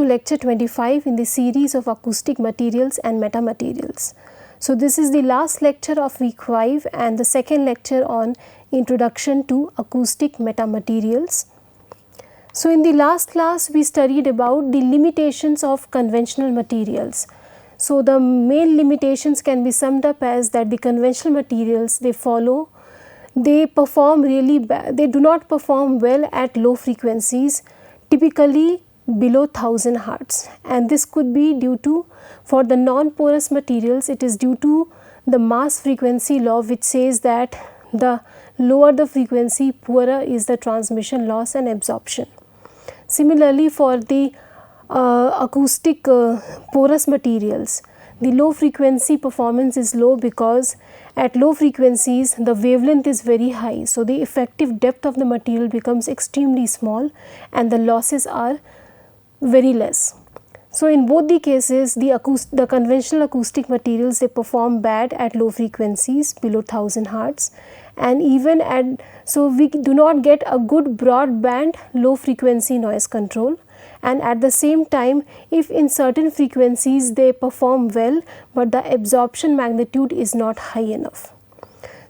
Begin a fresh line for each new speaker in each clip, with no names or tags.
lecture 25 in the series of acoustic materials and metamaterials. So this is the last lecture of week 5 and the second lecture on introduction to acoustic metamaterials. So in the last class we studied about the limitations of conventional materials. So the main limitations can be summed up as that the conventional materials they perform really bad, they do not perform well at low frequencies, typically below 1000 Hz, and this could be due to, for the non-porous materials it is due to the mass frequency law, which says that the lower the frequency, poorer is the transmission loss and absorption. Similarly, for the acoustic porous materials, the low frequency performance is low because at low frequencies the wavelength is very high, so the effective depth of the material becomes extremely small and the losses are very less. So in both the cases the conventional acoustic materials, they perform bad at low frequencies below 1000 Hz, and even at, so we do not get a good broadband low frequency noise control, and at the same time if in certain frequencies they perform well but the absorption magnitude is not high enough.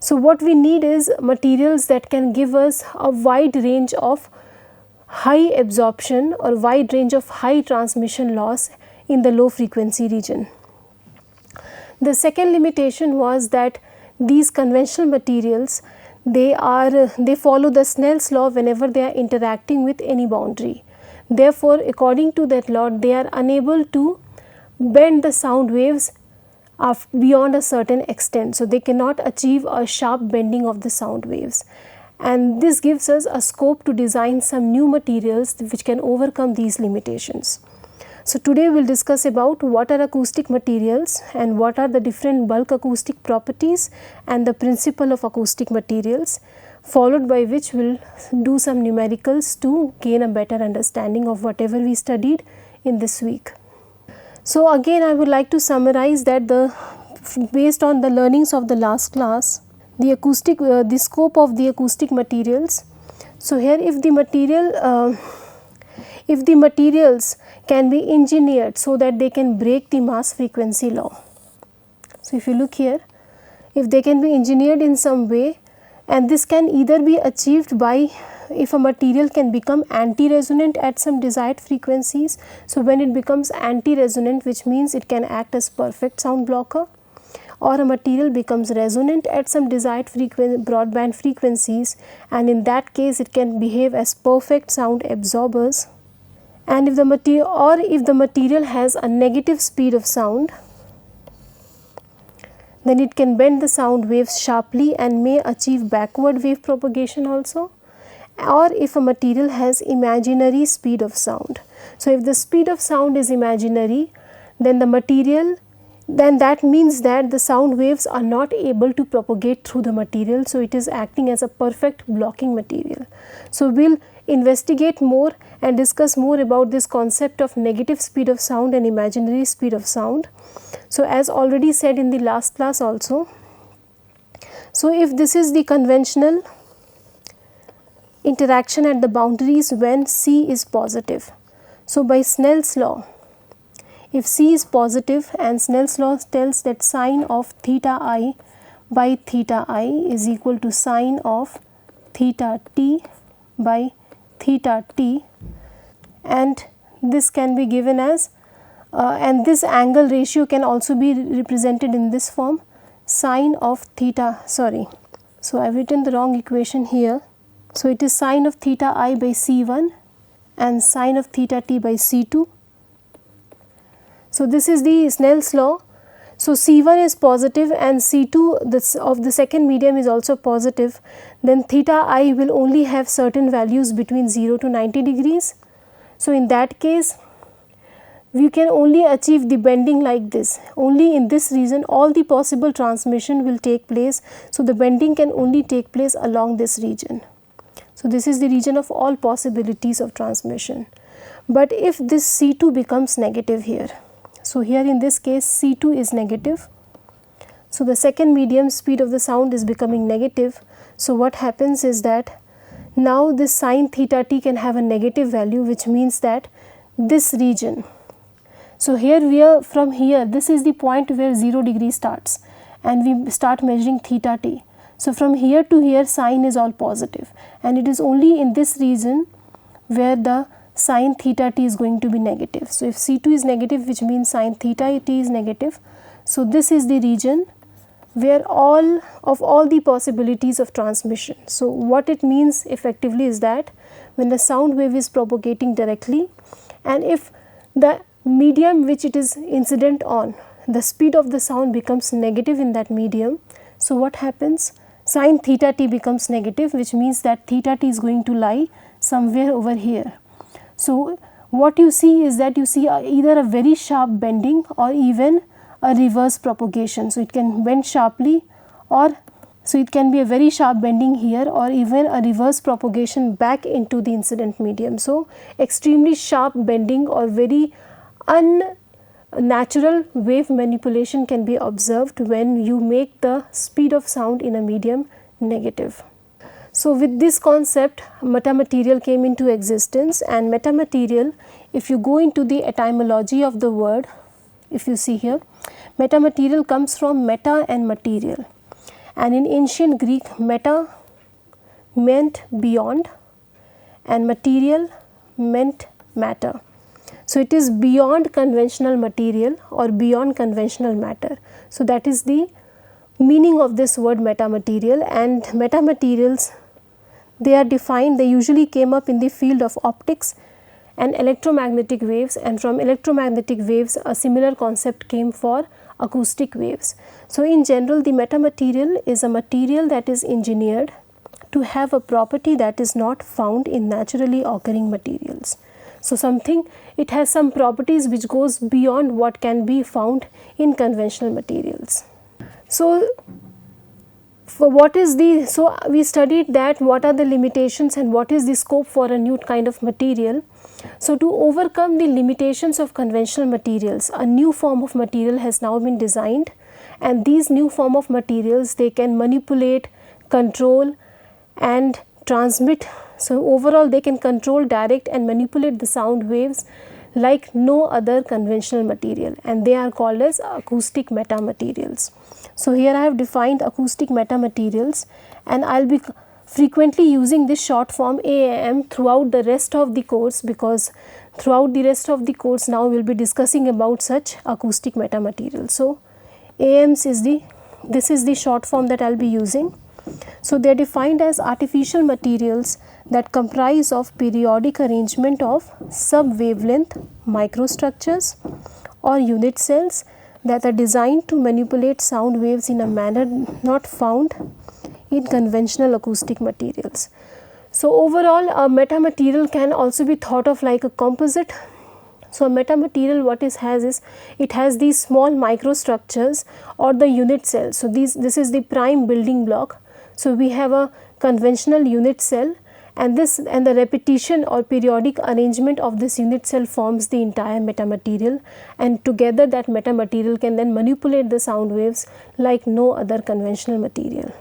So what we need is materials that can give us a wide range of high absorption or wide range of high transmission loss in the low frequency region. The second limitation was that these conventional materials, they follow the Snell's law whenever they are interacting with any boundary. Therefore, according to that law, they are unable to bend the sound waves beyond a certain extent. So they cannot achieve a sharp bending of the sound waves, and this gives us a scope to design some new materials which can overcome these limitations. So today we will discuss about what are acoustic materials and what are the different bulk acoustic properties and the principle of acoustic materials, followed by which we will do some numericals to gain a better understanding of whatever we studied in this week. So again I would like to summarize that based on the learnings of the last class, the scope of the acoustic materials. So here if the materials can be engineered so that they can break the mass frequency law. So if you look here, if they can be engineered in some way, and this can either be achieved by, if a material can become anti-resonant at some desired frequencies. So when it becomes anti-resonant, which means it can act as perfect sound blocker, or a material becomes resonant at some desired broadband frequencies, and in that case it can behave as perfect sound absorbers. And if the material has a negative speed of sound, then it can bend the sound waves sharply and may achieve backward wave propagation also. Or if a material has imaginary speed of sound. So if the speed of sound is imaginary, then that means that the sound waves are not able to propagate through the material, so it is acting as a perfect blocking material. So we will investigate more and discuss more about this concept of negative speed of sound and imaginary speed of sound. So as already said in the last class also, so if this is the conventional interaction at the boundaries when C is positive. So by Snell's law, if C is positive, and Snell's law tells that sine of theta I by theta I is equal to sine of theta t by theta t, and this can be given as and this angle ratio can also be represented in this form, sine of theta, so I have written the wrong equation here. So it is sine of theta I by C1 and sine of theta t by C2. So this is the Snell's law. So C1 is positive and C2 of the second medium is also positive, then theta I will only have certain values between 0 to 90 degrees. So in that case we can only achieve the bending like this. Only in this region all the possible transmission will take place. So the bending can only take place along this region. So this is the region of all possibilities of transmission. But if this C2 becomes negative here, so here in this case C2 is negative, so the second medium speed of the sound is becoming negative. So what happens is that now this sine theta t can have a negative value, which means that this region. So here we are, from here, this is the point where 0 degree starts and we start measuring theta t. So from here to here sine is all positive, and it is only in this region where the sine theta t is going to be negative. So if C2 is negative, which means sine theta t is negative. So this is the region where all the possibilities of transmission. So what it means effectively is that when the sound wave is propagating directly, and if the medium which it is incident on, the speed of the sound becomes negative in that medium, so what happens? Sin theta t becomes negative, which means that theta t is going to lie somewhere over here. So what you see is that you see either a very sharp bending or even a reverse propagation. So it can bend sharply, or so it can be a very sharp bending here, or even a reverse propagation back into the incident medium. So extremely sharp bending or very unnatural wave manipulation can be observed when you make the speed of sound in a medium negative. So with this concept, metamaterial came into existence, and metamaterial, if you go into the etymology of the word, if you see here, metamaterial comes from meta and material, and in ancient Greek, meta meant beyond and material meant matter. So it is beyond conventional material or beyond conventional matter. So that is the meaning of this word metamaterial. And metamaterials, they are defined, they usually came up in the field of optics and electromagnetic waves, and from electromagnetic waves a similar concept came for acoustic waves. So in general, the metamaterial is a material that is engineered to have a property that is not found in naturally occurring materials. So something, it has some properties which goes beyond what can be found in conventional materials. So for what is the, so we studied that what are the limitations and what is the scope for a new kind of material. So to overcome the limitations of conventional materials, a new form of material has now been designed, and these new form of materials, they can manipulate, control and transmit. So overall they can control, direct and manipulate the sound waves like no other conventional material, and they are called as acoustic metamaterials. So here I have defined acoustic metamaterials, and I will be frequently using this short form AAM throughout the rest of the course, because throughout the rest of the course now we will be discussing about such acoustic metamaterials. So AAMs is this is the short form that I will be using. So they are defined as artificial materials that comprise of periodic arrangement of sub-wavelength microstructures or unit cells that are designed to manipulate sound waves in a manner not found in conventional acoustic materials. So overall, a metamaterial can also be thought of like a composite. So a metamaterial, what it has is, it has these small microstructures or the unit cells. So this is the prime building block. So we have a conventional unit cell, and the repetition or periodic arrangement of this unit cell forms the entire metamaterial, and together that metamaterial can then manipulate the sound waves like no other conventional material.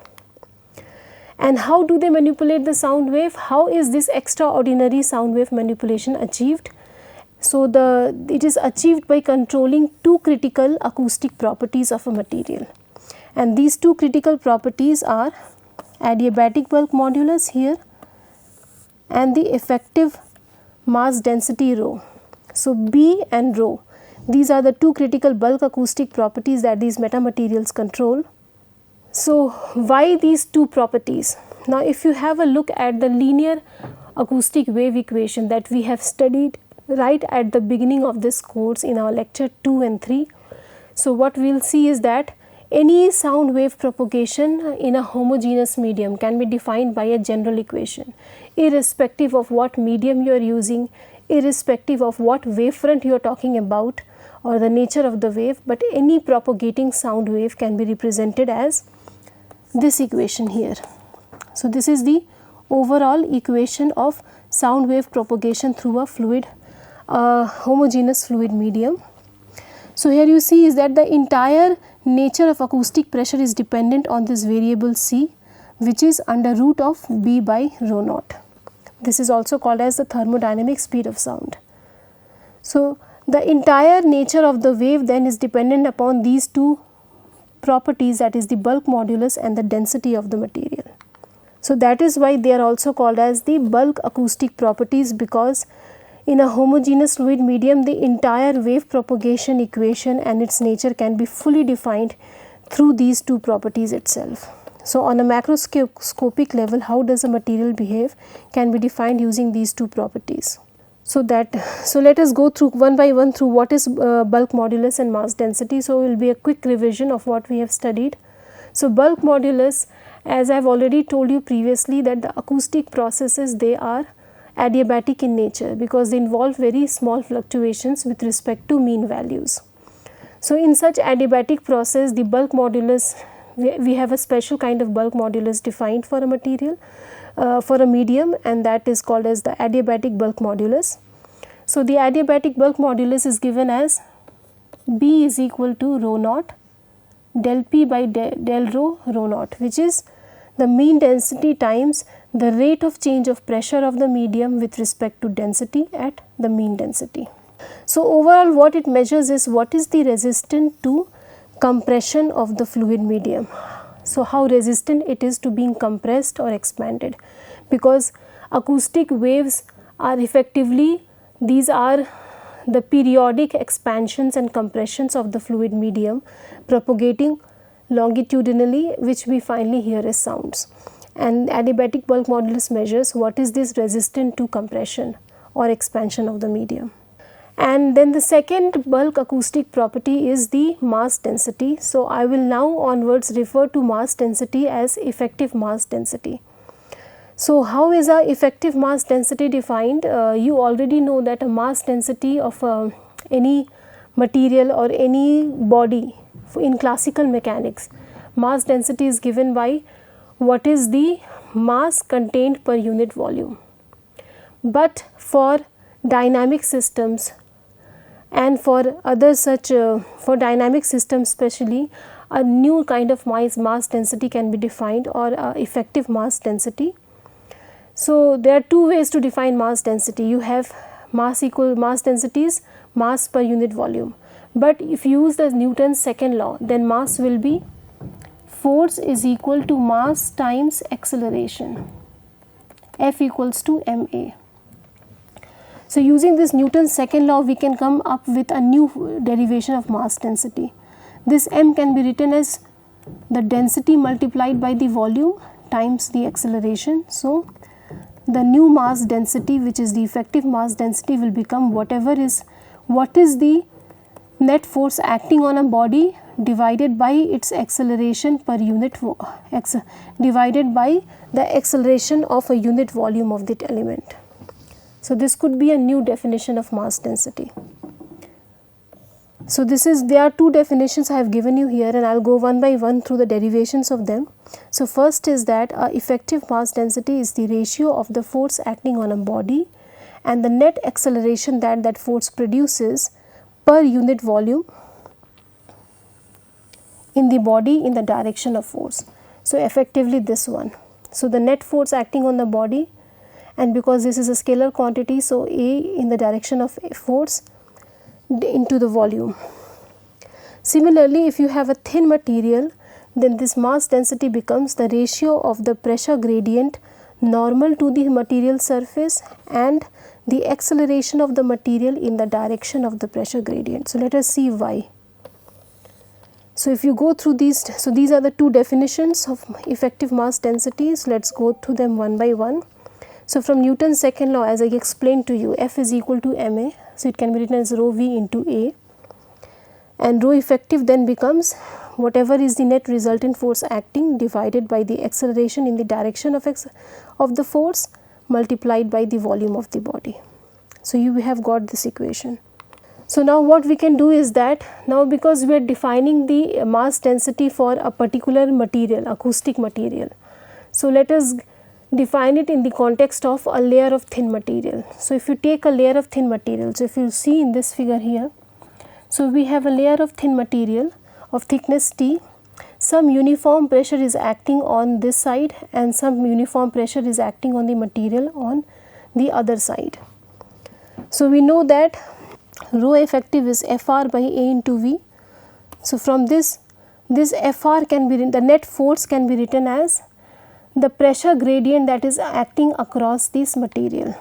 And how do they manipulate the sound wave? How is this extraordinary sound wave manipulation achieved? So it is achieved by controlling two critical acoustic properties of a material, and these two critical properties are adiabatic bulk modulus here and the effective mass density rho. So B and rho, these are the two critical bulk acoustic properties that these metamaterials control. So why these two properties? Now if you have a look at the linear acoustic wave equation that we have studied right at the beginning of this course in our lecture 2 and 3, so what we will see is that any sound wave propagation in a homogeneous medium can be defined by a general equation, irrespective of what medium you are using, irrespective of what wavefront you are talking about or the nature of the wave, but any propagating sound wave can be represented as this equation here. So this is the overall equation of sound wave propagation through a fluid, homogeneous fluid medium. So here you see is that the entire nature of acoustic pressure is dependent on this variable C, which is under root of B by rho naught. This is also called as the thermodynamic speed of sound. So, the entire nature of the wave then is dependent upon these two properties, that is the bulk modulus and the density of the material. So, that is why they are also called as the bulk acoustic properties, because in a homogeneous fluid medium the entire wave propagation equation and its nature can be fully defined through these two properties itself. So, on a macroscopic level, how does a material behave can be defined using these two properties. So, let us go through one by one through what is bulk modulus and mass density. So, it will be a quick revision of what we have studied. So, bulk modulus, as I have already told you previously, that the acoustic processes, they are adiabatic in nature because they involve very small fluctuations with respect to mean values. So, in such adiabatic process, the bulk modulus, we have a special kind of bulk modulus defined for a material, for a medium, and that is called as the adiabatic bulk modulus. So, the adiabatic bulk modulus is given as B is equal to rho naught del P by del rho rho naught, which is the mean density times the rate of change of pressure of the medium with respect to density at the mean density. So, overall what it measures is what is the resistance to compression of the fluid medium. So, how resistant it is to being compressed or expanded, because acoustic waves are effectively, these are the periodic expansions and compressions of the fluid medium propagating longitudinally, which we finally hear as sounds. And adiabatic bulk modulus measures what is this resistant to compression or expansion of the medium. And then the second bulk acoustic property is the mass density. So, I will now onwards refer to mass density as effective mass density. So, how is our effective mass density defined? You already know that a mass density of any material or any body in classical mechanics, mass density is given by what is the mass contained per unit volume. But for dynamic systems and for other such, for dynamic systems especially, a new kind of mass density can be defined, or effective mass density. So, there are two ways to define mass density. You have mass densities, mass per unit volume. But if you use the Newton's second law, then mass will be force is equal to mass times acceleration, F equals to ma. So, using this Newton's second law, we can come up with a new derivation of mass density. This m can be written as the density multiplied by the volume times the acceleration. So, the new mass density, which is the effective mass density, will become what is the net force acting on a body divided by its acceleration per unit divided by the acceleration of a unit volume of that element. So, this could be a new definition of mass density. So, there are two definitions I have given you here, and I will go one by one through the derivations of them. So, first is that effective mass density is the ratio of the force acting on a body and the net acceleration that force produces per unit volume in the body in the direction of force. So, effectively this one. So, the net force acting on the body, and because this is a scalar quantity, so A in the direction of force into the volume. Similarly, if you have a thin material, then this mass density becomes the ratio of the pressure gradient normal to the material surface and the acceleration of the material in the direction of the pressure gradient. So, let us see why. So, if you go through these, so these are the two definitions of effective mass densities. Let us go through them one by one. So, from Newton's second law, as I explained to you, F is equal to ma. So, it can be written as rho v into A, and rho effective then becomes whatever is the net resultant force acting divided by the acceleration in the direction of the force multiplied by the volume of the body. So, you have got this equation. So, now what we can do is that, now because we are defining the mass density for a particular material, acoustic material. So, let us define it in the context of a layer of thin material. So, if you take a layer of thin material, so if you see in this figure here, so we have a layer of thin material of thickness T, some uniform pressure is acting on this side and some uniform pressure is acting on the material on the other side. So, we know that rho effective is Fr by A into V. So from this Fr can be, the net force can be written as the pressure gradient that is acting across this material.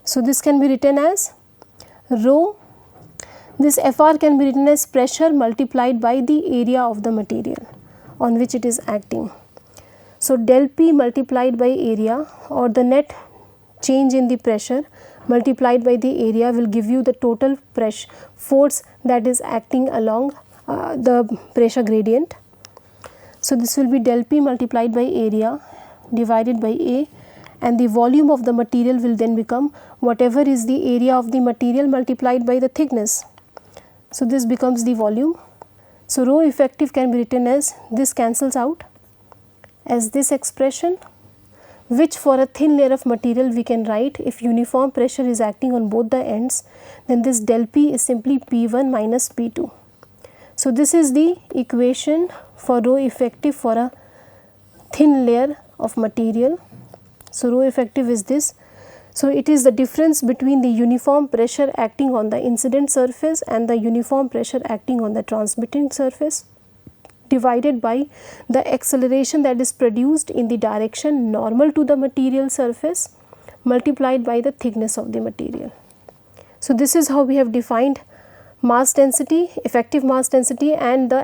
So this can be written as rho, this Fr can be written as pressure multiplied by the area of the material on which it is acting. So del P multiplied by area, or the net change in the pressure multiplied by the area, will give you the total pressure force that is acting along the pressure gradient. So this will be del P multiplied by area divided by A, and the volume of the material will then become whatever is the area of the material multiplied by the thickness. So this becomes the volume. So rho effective can be written as, this cancels out as this expression, which for a thin layer of material we can write, if uniform pressure is acting on both the ends, then this del P is simply P1 minus P2. So this is the equation for rho effective for a thin layer of material. So rho effective is this. So it is the difference between the uniform pressure acting on the incident surface and the uniform pressure acting on the transmitting surface, divided by the acceleration that is produced in the direction normal to the material surface, multiplied by the thickness of the material. So this is how we have defined mass density, effective mass density, and the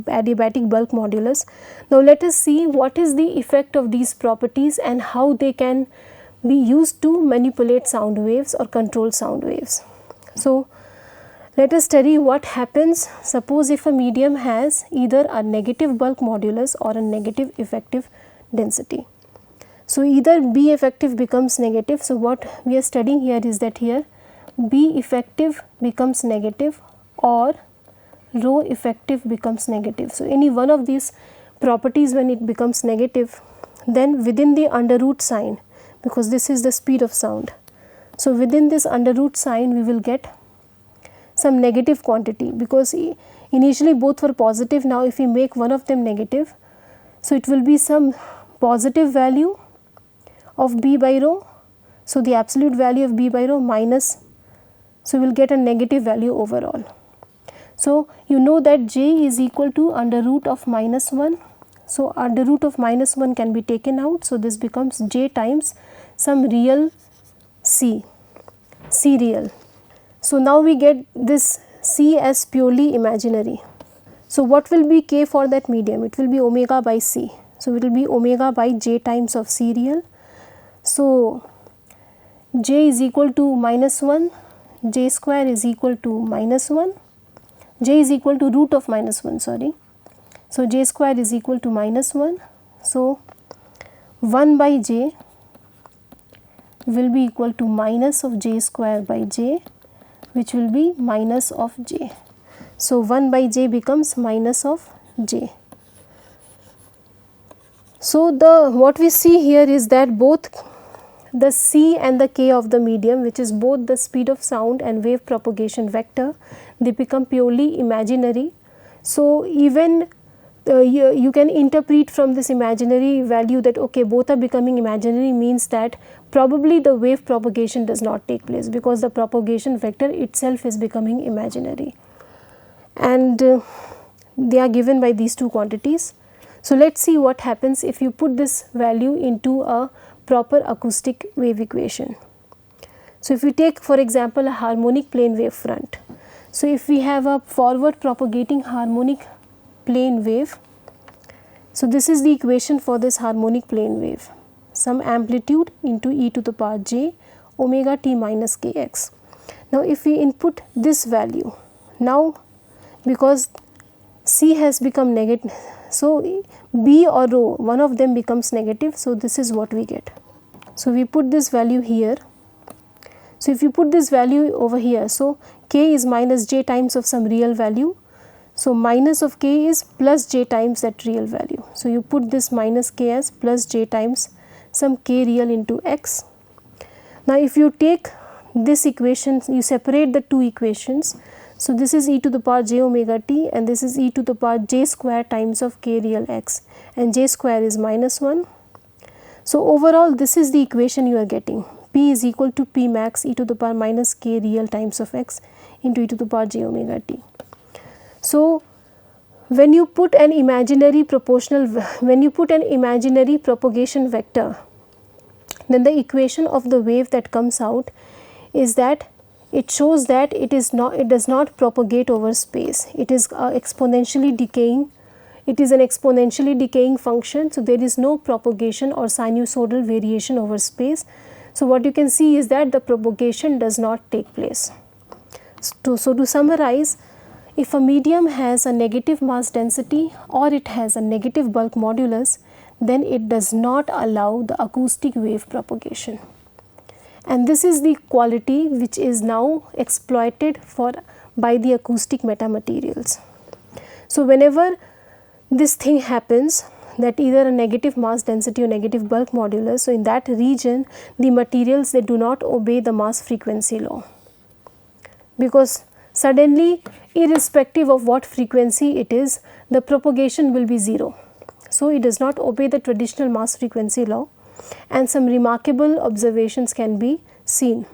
adiabatic bulk modulus. Now let us see what is the effect of these properties and how they can be used to manipulate sound waves or control sound waves. So let us study what happens, suppose if a medium has either a negative bulk modulus or a negative effective density. So either B effective becomes negative. So what we are studying here is that here B effective becomes negative or rho effective becomes negative. So any one of these properties, when it becomes negative, then within the under root sign, because this is the speed of sound, so within this under root sign we will get some negative quantity, because initially both were positive. Now if we make one of them negative, so it will be some positive value of B by rho. So the absolute value of B by rho minus, so we will get a negative value overall. So you know that J is equal to under root of minus 1. So under root of minus 1 can be taken out. So this becomes J times some real C real. So now we get this C as purely imaginary. So what will be K for that medium? It will be omega by C. So it will be omega by J times of C real. So J is equal to minus 1, J square is equal to minus 1, J is equal to root of minus 1, sorry. So J square is equal to minus 1. So 1 by J will be equal to minus of J square by J, which will be minus of J. So 1 by J becomes minus of J. So what we see here is that both the C and the K of the medium, which is both the speed of sound and wave propagation vector, they become purely imaginary. So even you can interpret from this imaginary value that okay, both are becoming imaginary, means that probably the wave propagation does not take place, because the propagation vector itself is becoming imaginary, and they are given by these two quantities. So let us see what happens if you put this value into a proper acoustic wave equation. So if we take for example a harmonic plane wave front. So if we have a forward propagating harmonic plane wave, so this is the equation for this harmonic plane wave, some amplitude into e to the power j omega t minus kx. Now if we input this value, now because C has become negative, so B or rho, one of them becomes negative, so this is what we get. So we put this value here. So if you put this value over here, so k is minus j times of some real value. So minus of k is plus j times that real value. So you put this minus k as plus j times some k real into x. Now if you take this equation, you separate the two equations. So this is e to the power j omega t, and this is e to the power j square times of k real x, and j square is minus 1. So overall this is the equation you are getting. P is equal to P max e to the power minus k real times of x into e to the power j omega t. So, when you put an imaginary propagation vector, then the equation of the wave that comes out is that it shows that it does not propagate over space. It is exponentially decaying. It is an exponentially decaying function. So, there is no propagation or sinusoidal variation over space. So, what you can see is that the propagation does not take place. So, to summarize, if a medium has a negative mass density or it has a negative bulk modulus, then it does not allow the acoustic wave propagation. And this is the quality which is now exploited by the acoustic metamaterials. So, whenever this thing happens, that either a negative mass density or negative bulk modulus, so in that region the materials, they do not obey the mass frequency law, because suddenly, irrespective of what frequency it is, the propagation will be 0. So, it does not obey the traditional mass frequency law, and some remarkable observations can be seen.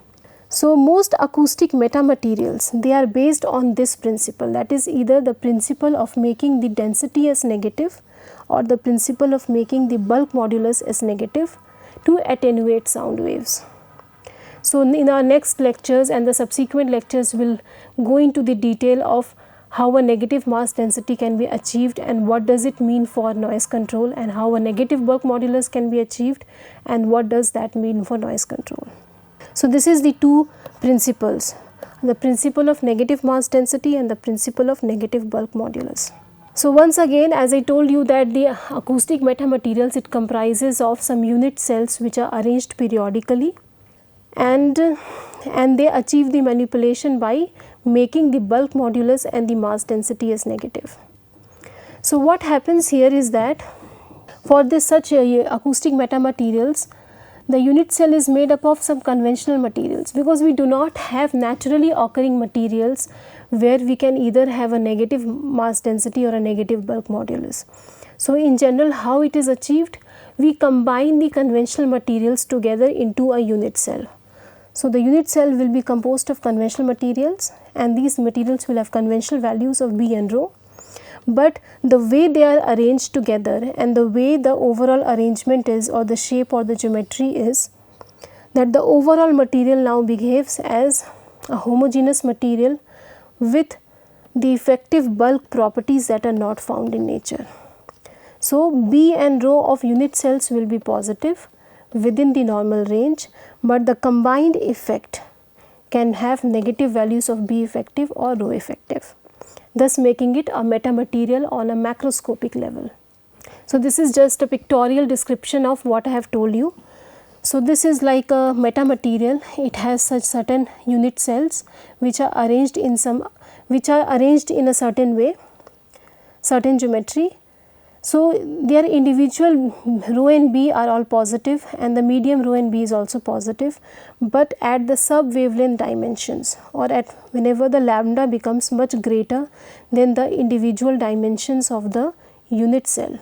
So, most acoustic metamaterials, they are based on this principle, that is either the principle of making the density as negative or the principle of making the bulk modulus as negative to attenuate sound waves. So, in our next lectures and the subsequent lectures, we will go into the detail of how a negative mass density can be achieved and what does it mean for noise control, and how a negative bulk modulus can be achieved and what does that mean for noise control. So, this is the two principles, the principle of negative mass density and the principle of negative bulk modulus. So, once again, as I told you that the acoustic metamaterials, it comprises of some unit cells which are arranged periodically, and they achieve the manipulation by making the bulk modulus and the mass density as negative. So, what happens here is that for this such acoustic metamaterials, the unit cell is made up of some conventional materials, because we do not have naturally occurring materials where we can either have a negative mass density or a negative bulk modulus. So, in general, how it is achieved? We combine the conventional materials together into a unit cell. So, the unit cell will be composed of conventional materials, and these materials will have conventional values of B and rho, but the way they are arranged together and the way the overall arrangement is, or the shape or the geometry is, that the overall material now behaves as a homogeneous material with the effective bulk properties that are not found in nature. So, B and rho of unit cells will be positive within the normal range, but the combined effect can have negative values of B effective or rho effective, thus making it a metamaterial on a macroscopic level. So, this is just a pictorial description of what I have told you. So, this is like a metamaterial. It has such certain unit cells which are arranged in a certain way, certain geometry. So, their individual rho and B are all positive, and the medium rho and B is also positive, but at the sub wavelength dimensions, or at whenever the lambda becomes much greater than the individual dimensions of the unit cell.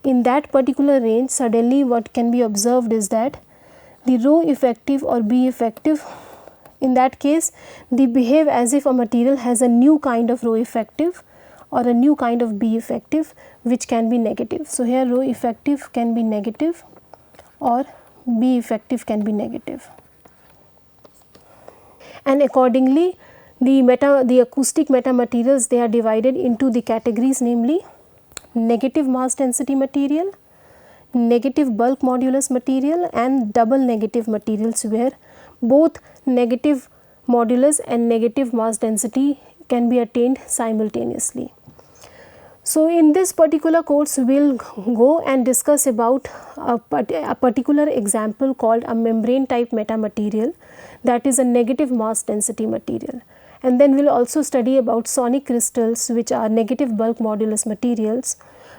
In that particular range, suddenly what can be observed is that the rho effective or B effective, in that case they behave as if a material has a new kind of rho effective or a new kind of B effective, which can be negative. So, here rho effective can be negative or B effective can be negative, and accordingly the acoustic metamaterials, they are divided into the categories, namely negative mass density material, negative bulk modulus material, and double negative materials, where both negative modulus and negative mass density can be attained simultaneously. So, in this particular course, we will go and discuss about a particular example called a membrane type metamaterial, that is a negative mass density material. And then we will also study about sonic crystals, which are negative bulk modulus materials,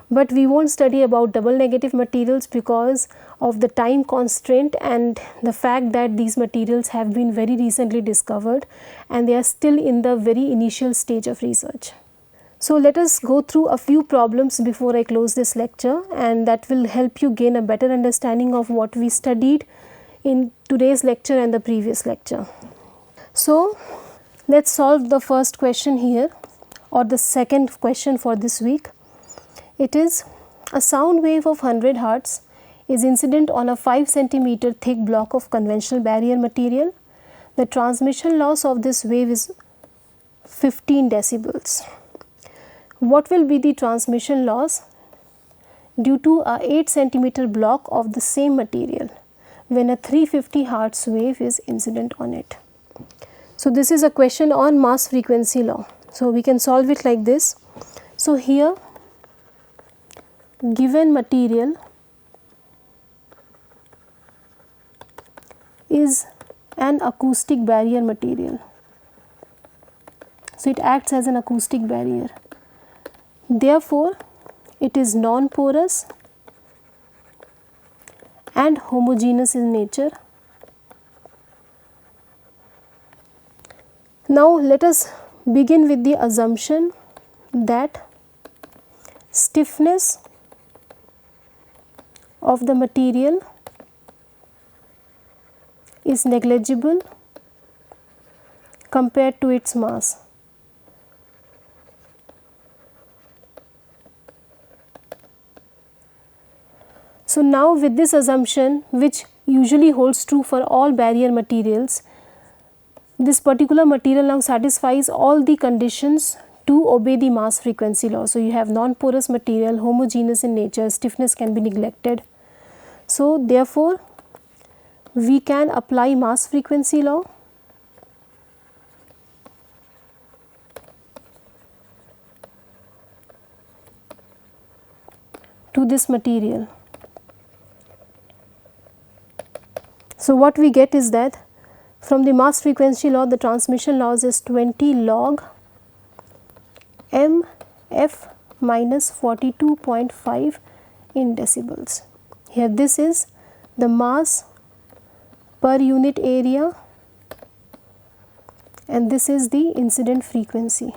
but we will not study about double negative materials because of the time constraint and the fact that these materials have been very recently discovered and they are still in the very initial stage of research. So, let us go through a few problems before I close this lecture, and that will help you gain a better understanding of what we studied in today's lecture and the previous lecture. So, Let's solve the first question here, or the second question for this week. It is, a sound wave of 100 Hz is incident on a 5 cm thick block of conventional barrier material. The transmission loss of this wave is 15 decibels. What will be the transmission loss due to a 8 cm block of the same material when a 350 Hz wave is incident on it? So, this is a question on mass frequency law. So, we can solve it like this. So, here given material is an acoustic barrier material. So, it acts as an acoustic barrier. Therefore, it is non-porous and homogeneous in nature. Now, let us begin with the assumption that stiffness of the material is negligible compared to its mass. So, now with this assumption, which usually holds true for all barrier materials, this particular material now satisfies all the conditions to obey the mass frequency law. So, you have non-porous material, homogeneous in nature, stiffness can be neglected. So, therefore, we can apply mass frequency law to this material. So, what we get is that from the mass frequency law, the transmission loss is 20 log mf minus 42.5 in decibels. Here this is the mass per unit area and this is the incident frequency.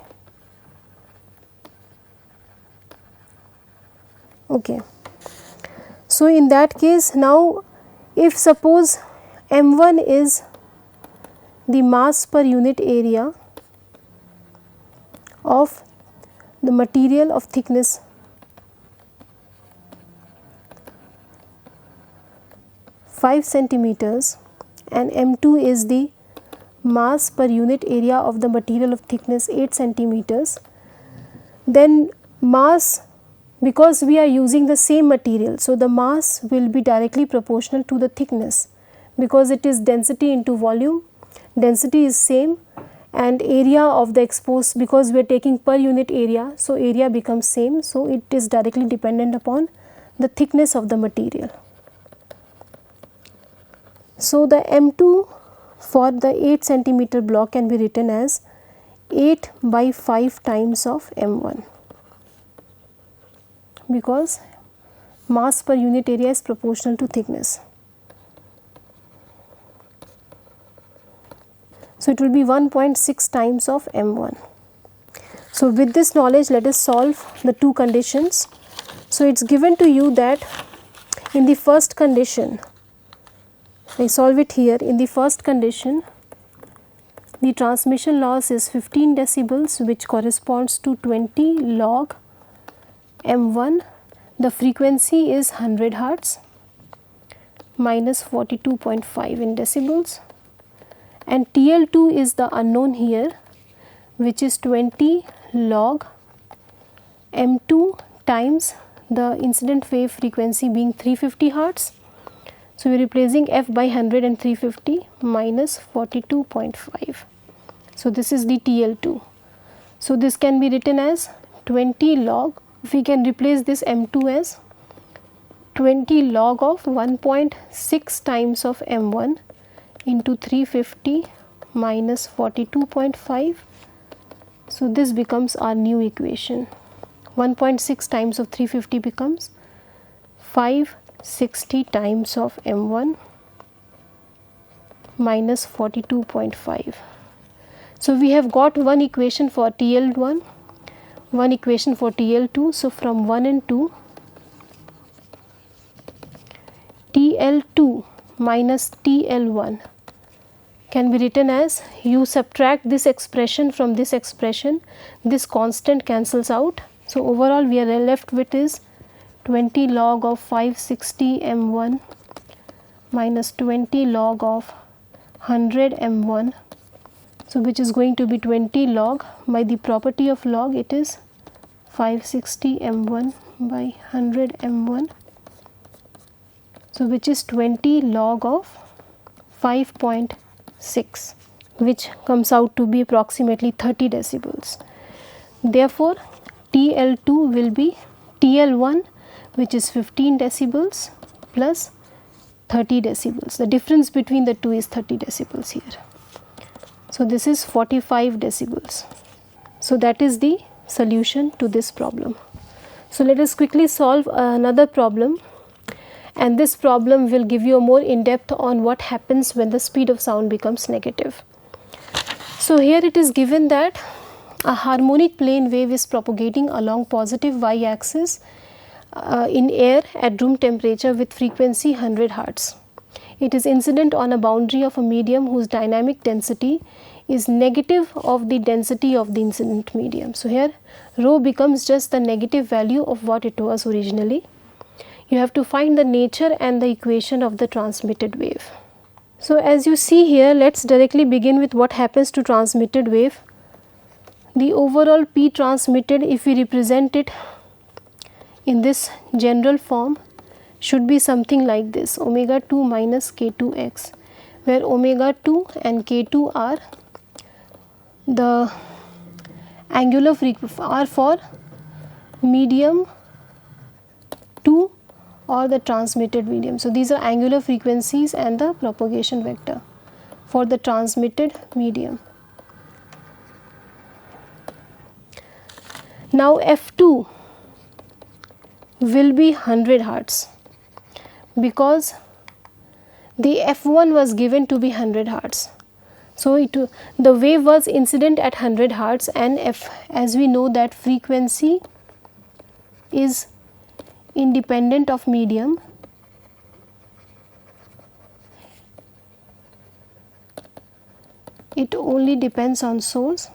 Okay. So, in that case, now if suppose m1 is the mass per unit area of the material of thickness five centimeters and m2 is the mass per unit area of the material of thickness 8 centimeters, then mass, because we are using the same material, so the mass will be directly proportional to the thickness because it is density into volume, density is same and area of the exposed, because we are taking per unit area, so area becomes same, so it is directly dependent upon the thickness of the material. So, the m2 for the 8 centimeter block can be written as 8 by 5 times of m1, because mass per unit area is proportional to thickness. So, it will be 1.6 times of m1. So, with this knowledge, let us solve the two conditions. So, it is given to you that in the first condition, I solve it here. In the first condition, the transmission loss is 15 decibels, which corresponds to 20 log m1. The frequency is 100 Hz minus 42.5 in decibels, and TL2 is the unknown here, which is 20 log m2 times the incident wave frequency being 350 Hz. So, we are replacing f by 100 and 350 minus 42.5. So, this is the TL2. So, this can be written as 20 log, we can replace this m2 as 20 log of 1.6 times of m1 into 350 minus 42.5. So, this becomes our new equation. 1.6 times of 350 becomes 560 times of m1 minus 42.5. So, we have got one equation for TL1, one equation for TL2. So, from 1 and 2, TL2 minus TL1 can be written as, you subtract this expression from this expression, this constant cancels out. So, overall we are left with is 20 log of 560 m1 minus 20 log of 100 m1. So, which is going to be 20 log, by the property of log it is 560 m1 by 100 m1. So, which is 20 log of 5.6, which comes out to be approximately 30 decibels. Therefore, TL2 will be TL1, which is 15 decibels plus 30 decibels. The difference between the two is 30 decibels here. So, this is 45 decibels. So, that is the solution to this problem. So, let us quickly solve another problem, and this problem will give you a more in depth on what happens when the speed of sound becomes negative. So, here it is given that a harmonic plane wave is propagating along positive y axis in air at room temperature with frequency 100 Hz. It is incident on a boundary of a medium whose dynamic density is negative of the density of the incident medium. So, here rho becomes just the negative value of what it was originally. You have to find the nature and the equation of the transmitted wave. So, as you see here, let us directly begin with what happens to transmitted wave. The overall P transmitted, if we represent it in this general form, should be something like this, omega 2 minus k2x, where omega 2 and k2 are the angular frequency are for medium 2 or the transmitted medium. So, these are angular frequencies and the propagation vector for the transmitted medium. Now, F2 will be 100 Hz because the F1 was given to be 100 Hz. So, the wave was incident at 100 Hz, and as we know that frequency is independent of medium. It only depends on source,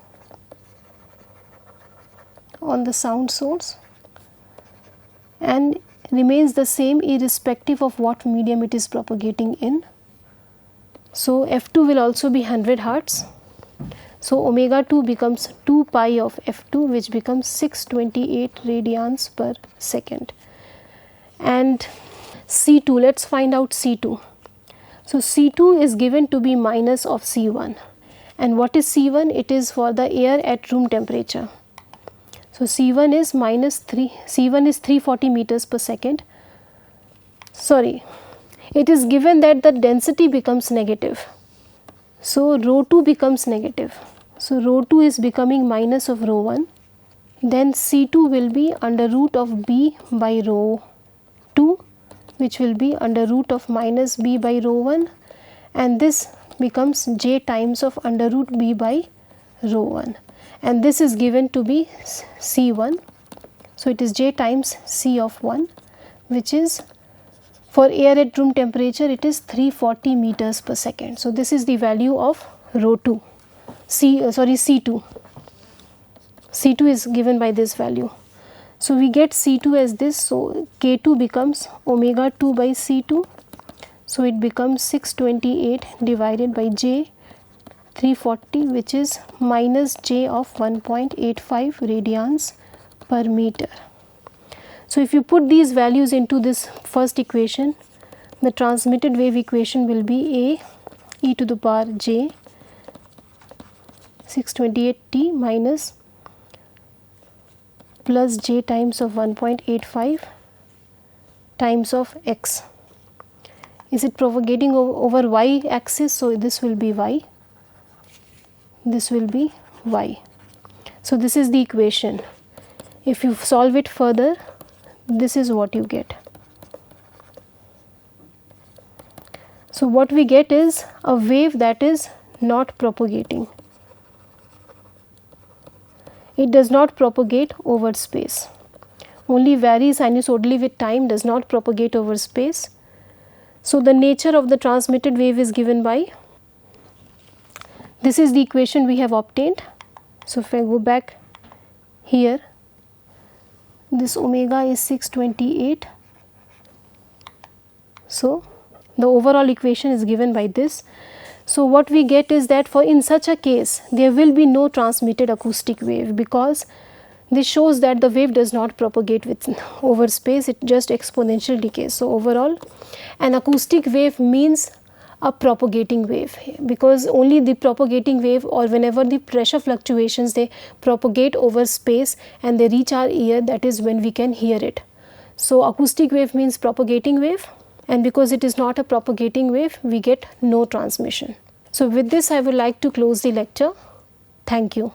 on the sound source, and remains the same irrespective of what medium it is propagating in. So, F2 will also be 100 Hz. So, omega 2 becomes 2 pi of F2, which becomes 628 radians per second. And C2, let us find out C2. So, C2 is given to be minus of C1, and what is C1? It is for the air at room temperature. So, C1 is minus 3, C1 is 340 meters per second. Sorry, it is given that the density becomes negative. So, rho 2 becomes negative. So, rho 2 is becoming minus of rho 1. Then C2 will be under root of B by rho 2, which will be under root of minus B by rho 1, and this becomes J times of under root B by rho 1, and this is given to be C1. So, it is J times C of 1, which is for air at room temperature it is 340 meters per second. So, this is the value of rho 2, C2. C2 is given by this value. So, we get C2 as this. So, K2 becomes omega 2 by C2. So, it becomes 628 divided by J 340, which is minus J of 1.85 radians per meter. So, if you put these values into this first equation, the transmitted wave equation will be A e to the power j 628t minus plus j times of 1.85 times of x. Is it propagating over y axis? So, this will be y, this will be y. So, this is the equation. If you solve it further, this is what you get. So, what we get is a wave that is not propagating. It does not propagate over space, only varies sinusoidally with time, does not propagate over space. So, the nature of the transmitted wave is given by This is the equation we have obtained. So, if I go back here, this omega is 628. So, the overall equation is given by this. So, what we get is that for in such a case there will be no transmitted acoustic wave, because this shows that the wave does not propagate with over space, it just exponential decays. So, overall an acoustic wave means a propagating wave, because only the propagating wave, or whenever the pressure fluctuations they propagate over space and they reach our ear, that is when we can hear it. So, acoustic wave means propagating wave, and because it is not a propagating wave, we get no transmission. So, with this I would like to close the lecture. Thank you.